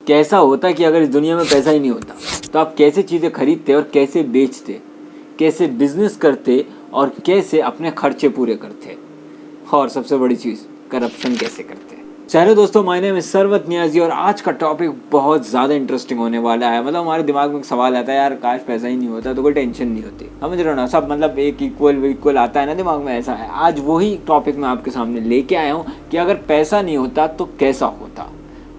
कैसा होता कि अगर इस दुनिया में पैसा ही नहीं होता तो आप कैसे चीज़ें खरीदते और कैसे बेचते, कैसे बिजनेस करते और कैसे अपने खर्चे पूरे करते, और सबसे बड़ी चीज़ करप्शन कैसे करते। चलो दोस्तों, my name is Sarwat Niazi और आज का टॉपिक बहुत ज़्यादा इंटरेस्टिंग होने वाला है। मतलब हमारे दिमाग में एक सवाल आता है, यार काश पैसा ही नहीं होता तो कोई टेंशन नहीं होती। समझ रहे हो ना सब, मतलब एक इक्वल आता है ना दिमाग में, ऐसा है। आज वही टॉपिक मैं आपके सामने लेके आया हूँ कि अगर पैसा नहीं होता तो कैसा होता।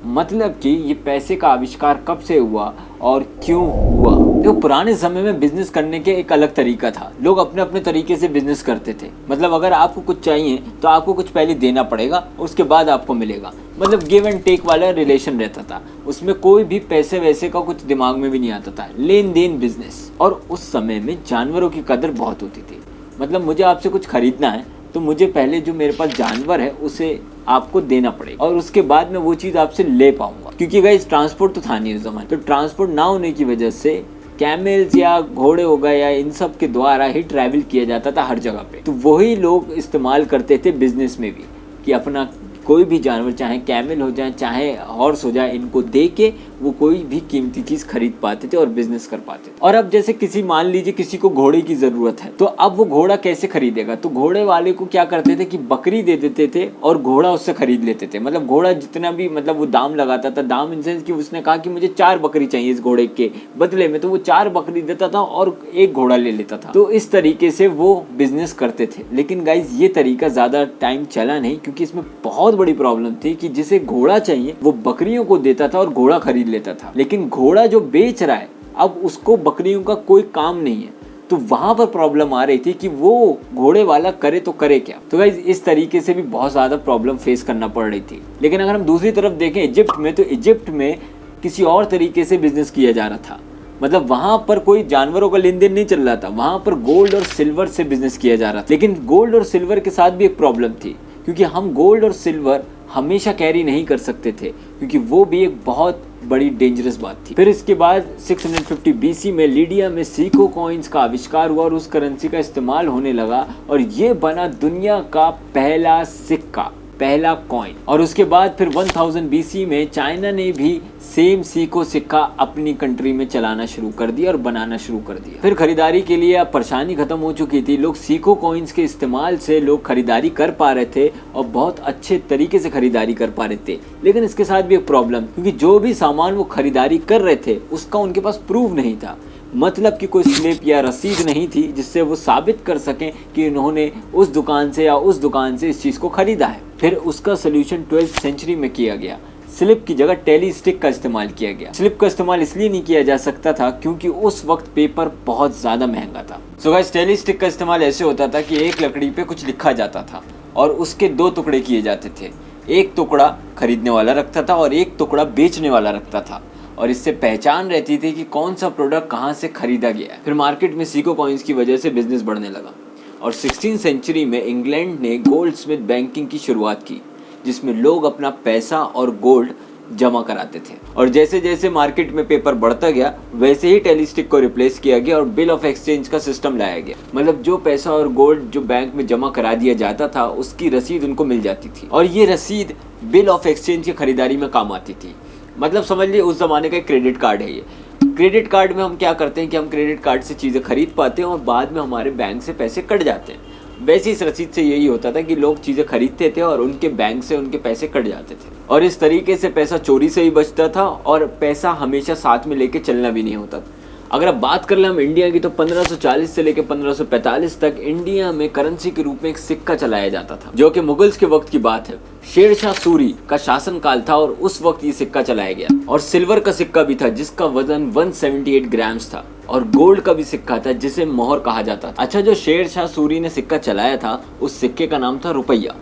मतलब कि ये पैसे का आविष्कार कब से हुआ और क्यों हुआ। देखो, पुराने समय में बिजनेस करने के एक अलग तरीका था। लोग अपने अपने तरीके से बिजनेस करते थे। मतलब अगर आपको कुछ चाहिए तो आपको कुछ पहले देना पड़ेगा, उसके बाद आपको मिलेगा। मतलब गिव एंड टेक वाला रिलेशन रहता था। उसमें कोई भी पैसे वैसे का कुछ दिमाग में भी नहीं आता था। लेन देन बिजनेस। और उस समय में जानवरों की कदर बहुत होती थी। मतलब मुझे आपसे कुछ खरीदना है तो मुझे पहले जो मेरे पास जानवर है उसे आपको देना पड़ेगा और उसके बाद मैं वो चीज़ आपसे ले पाऊंगा। क्योंकि गाइस ट्रांसपोर्ट तो था नहीं उस जमाने, तो ट्रांसपोर्ट ना होने की वजह से कैमल्स या घोड़े हो गए या इन सब के द्वारा ही ट्रैवल किया जाता था हर जगह पे। तो वही लोग इस्तेमाल करते थे बिजनेस में भी कि अपना कोई भी जानवर, चाहे कैमल हो जाए चाहे हॉर्स हो जाए, इनको दे के वो कोई भी कीमती चीज़ खरीद पाते थे और बिजनेस कर पाते थे। और अब जैसे मान लीजिए किसी को घोड़े की ज़रूरत है तो अब वो घोड़ा कैसे खरीदेगा। तो घोड़े वाले को क्या करते थे कि बकरी दे देते थे और घोड़ा उससे खरीद लेते थे। मतलब घोड़ा जितना भी मतलब वो दाम लगाता था, दाम इन सेंस कि उसने कहा कि मुझे 4 बकरी चाहिए इस घोड़े के बदले में, तो वो 4 बकरी देता था और एक घोड़ा ले लेता था। तो इस तरीके से वो बिजनेस करते थे। लेकिन गाइज ये तरीका ज़्यादा टाइम चला नहीं, क्योंकि इसमें बहुत बड़ी प्रॉब्लम थी कि जिसे घोड़ा चाहिए वो बकरियों को देता था और घोड़ा खरीद लेता था। लेकिन घोड़ा जो बेच रहा है अब उसको बकरियों का कोई काम नहीं है। तो वहां पर प्रॉब्लम आ रही थी कि वो घोड़े वाला करे तो करे क्या। तो गाइस इस तरीके से भी बहुत ज्यादा प्रॉब्लम फेस करना पड़ रही थी। लेकिन अगर हम दूसरी तरफ देखें इजिप्ट में, तो इजिप्ट में किसी और तरीके से बिजनेस किया जा रहा था। मतलब वहां पर कोई जानवरों का लेन देन नहीं चल रहा था, वहां पर गोल्ड और सिल्वर से बिजनेस किया जा रहा था। लेकिन गोल्ड और सिल्वर के साथ भी एक प्रॉब्लम थी, क्योंकि हम गोल्ड और सिल्वर हमेशा कैरी नहीं कर सकते थे, क्योंकि वो भी एक बहुत बड़ी डेंजरस बात थी। फिर इसके बाद 650 BC में लीडिया में सिक्को कॉइन्स का आविष्कार हुआ और उस करेंसी का इस्तेमाल होने लगा और ये बना दुनिया का पहला सिक्का, पहला कॉइन। और उसके बाद फिर 1000 BC में चाइना ने भी सेम सिक्को सिक्का अपनी कंट्री में चलाना शुरू कर दिया और बनाना शुरू कर दिया। फिर खरीदारी के लिए अब परेशानी खत्म हो चुकी थी। लोग सिक्को कॉइन्स के इस्तेमाल से लोग खरीदारी कर पा रहे थे और बहुत अच्छे तरीके से खरीदारी कर पा रहे थे। लेकिन इसके साथ भी एक प्रॉब्लम, क्योंकि जो भी सामान वो खरीदारी कर रहे थे उसका उनके पास प्रूफ नहीं था। मतलब कि कोई स्लिप या रसीद नहीं थी जिससे वो साबित कर सकें कि उन्होंने उस दुकान से या उस दुकान से इस चीज़ को खरीदा है। फिर उसका सोल्यूशन 12th सेंचुरी में किया गया। स्लिप की जगह टेली स्टिक का इस्तेमाल किया गया। स्लिप का इस्तेमाल इसलिए नहीं किया जा सकता था क्योंकि उस वक्त पेपर बहुत ज़्यादा महंगा था। सो गाइस टेली स्टिक का इस्तेमाल ऐसे होता था कि एक लकड़ी पे कुछ लिखा जाता था और उसके 2 टुकड़े किए जाते थे। एक टुकड़ा खरीदने वाला रखता था और एक टुकड़ा बेचने वाला रखता था, और इससे पहचान रहती थी कि कौन सा प्रोडक्ट कहाँ से खरीदा गया है। फिर मार्केट में सिक्को कॉइन्स की वजह से बिजनेस बढ़ने लगा और 16th सेंचुरी में इंग्लैंड ने गोल्ड स्मिथ बैंकिंग की शुरुआत की, जिसमें लोग अपना पैसा और गोल्ड जमा कराते थे। और जैसे जैसे मार्केट में पेपर बढ़ता गया वैसे ही टेलीस्टिक को रिप्लेस किया गया और बिल ऑफ एक्सचेंज का सिस्टम लाया गया। मतलब जो पैसा और गोल्ड जो बैंक में जमा करा दिया जाता था उसकी रसीद उनको मिल जाती थी और ये रसीद बिल ऑफ एक्सचेंज की खरीदारी में काम आती थी। मतलब समझ लीजिए उस ज़माने का एक क्रेडिट कार्ड है ये। क्रेडिट कार्ड में हम क्या करते हैं कि हम क्रेडिट कार्ड से चीज़ें खरीद पाते हैं और बाद में हमारे बैंक से पैसे कट जाते हैं। वैसे इस रसीद से यही होता था कि लोग चीज़ें खरीदते थे और उनके बैंक से उनके पैसे कट जाते थे और इस तरीके से पैसा चोरी से ही बचता था और पैसा हमेशा साथ में लेके चलना भी नहीं होता था। अगर आप बात कर ले हम इंडिया की, तो 1540 से लेकर 1545 तक इंडिया में करेंसी के रूप में एक सिक्का चलाया जाता था, जो कि मुगल्स के वक्त की बात है। शेरशाह सूरी का शासनकाल था और उस वक्त ये सिक्का चलाया गया। और सिल्वर का सिक्का भी था जिसका वजन 178 ग्राम्स था और गोल्ड का भी सिक्का था जिसे मोहर कहा जाता था। अच्छा, जो शेरशाह सूरी ने सिक्का चलाया था उस सिक्के का नाम था रुपया।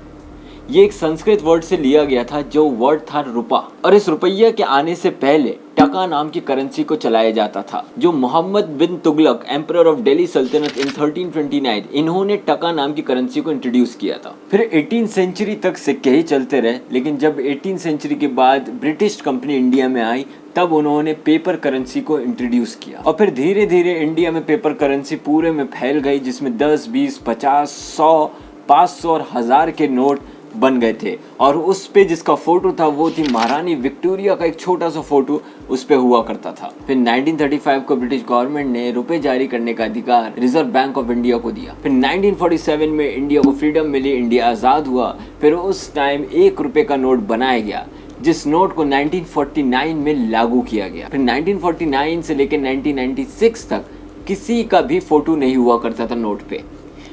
ये एक संस्कृत वर्ड से लिया गया था जो वर्ड था रुपा। और इस रुपया के आने से पहले टका नाम की करेंसी को चलाया जाता था, जो मोहम्मद बिन तुगलक एम्परर ऑफ दिल्ली सल्तनत इन 1329 इन्होंने टका नाम की करेंसी को इंट्रोड्यूस किया था। फिर 18th सेंचुरी तक सिक्के ही चलते रहे, लेकिन जब 18th सेंचुरी के बाद ब्रिटिश कंपनी इंडिया में आई तब उन्होंने पेपर करेंसी को इंट्रोड्यूस किया और फिर धीरे धीरे इंडिया में पेपर करेंसी पूरे में फैल गई, जिसमें 10, 20, 50, 100, 500 और 1000 के नोट बन गए थे। और उस पे जिसका फोटो था वो थी महारानी विक्टोरिया का एक छोटा सा फोटो उस पे हुआ करता था। फिर 1935 को ब्रिटिश गवर्नमेंट ने रुपए जारी करने का अधिकार रिजर्व बैंक ऑफ इंडिया को दिया। फिर 1947 में इंडिया को फ्रीडम मिली, इंडिया आज़ाद हुआ। फिर उस टाइम 1 रुपए का नोट बनाया गया, जिस नोट को 1949 में लागू किया गया। फिर 1949 से लेकर 1996 तक किसी का भी फोटो नहीं हुआ करता था नोट पे।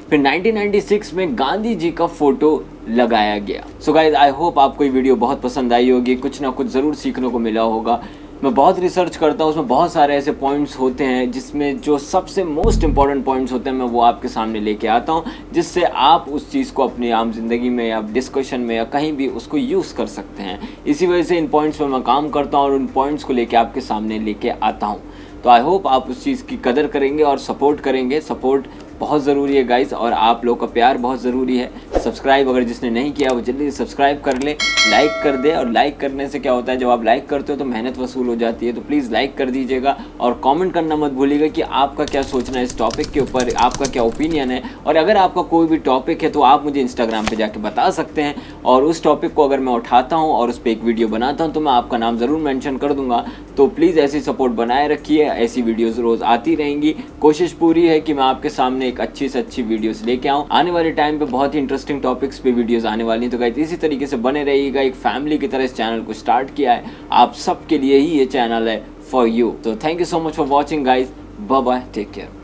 फिर 1996 में गांधी जी का फोटो लगाया गया। सो गाइज, आई होप आपको ये वीडियो बहुत पसंद आई होगी, कुछ ना कुछ ज़रूर सीखने को मिला होगा। मैं बहुत रिसर्च करता हूँ, उसमें बहुत सारे ऐसे पॉइंट्स होते हैं जिसमें जो सबसे मोस्ट इंपॉर्टेंट पॉइंट्स होते हैं मैं वो आपके सामने लेके आता हूँ, जिससे आप उस चीज़ को अपनी आम जिंदगी में या डिस्कशन में या कहीं भी उसको यूज़ कर सकते हैं। इसी वजह से इन पॉइंट्स पर मैं काम करता हूँ और उन पॉइंट्स को लेके आपके सामने लेके आता हूँ। तो आई होप आप उस चीज़ की कदर करेंगे और सपोर्ट करेंगे। सपोर्ट बहुत ज़रूरी है गाइस, और आप लोग का प्यार बहुत ज़रूरी है। सब्सक्राइब अगर जिसने नहीं किया वो जल्दी से सब्सक्राइब कर ले, लाइक कर दे। और लाइक करने से क्या होता है, जब आप लाइक करते हो तो मेहनत वसूल हो जाती है। तो प्लीज़ लाइक कर दीजिएगा और कमेंट करना मत भूलिएगा कि आपका क्या सोचना है इस टॉपिक के ऊपर, आपका क्या ओपिनियन है। और अगर आपका कोई भी टॉपिक है तो आप मुझे इंस्टाग्राम पर जाके बता सकते हैं, और उस टॉपिक को अगर मैं उठाता हूँ और उस पर एक वीडियो बनाता हूँ तो मैं आपका नाम ज़रूर मैंशन कर दूँगा। तो प्लीज़ ऐसी सपोर्ट बनाए रखिए, ऐसी वीडियोज़ रोज़ आती रहेंगी। कोशिश पूरी है कि मैं आपके सामने एक अच्छी से अच्छी वीडियोस लेके आऊं। आने वाले टाइम पे बहुत ही इंटरेस्टिंग टॉपिक्स पे वीडियोस आने वाली हैं। तो गाइस, इसी तरीके से बने रहिएगा। एक फैमिली की तरह इस चैनल को स्टार्ट किया है, आप सबके लिए ही ये चैनल है, फॉर यू। तो thank you so much for watching guys, bye bye, take care.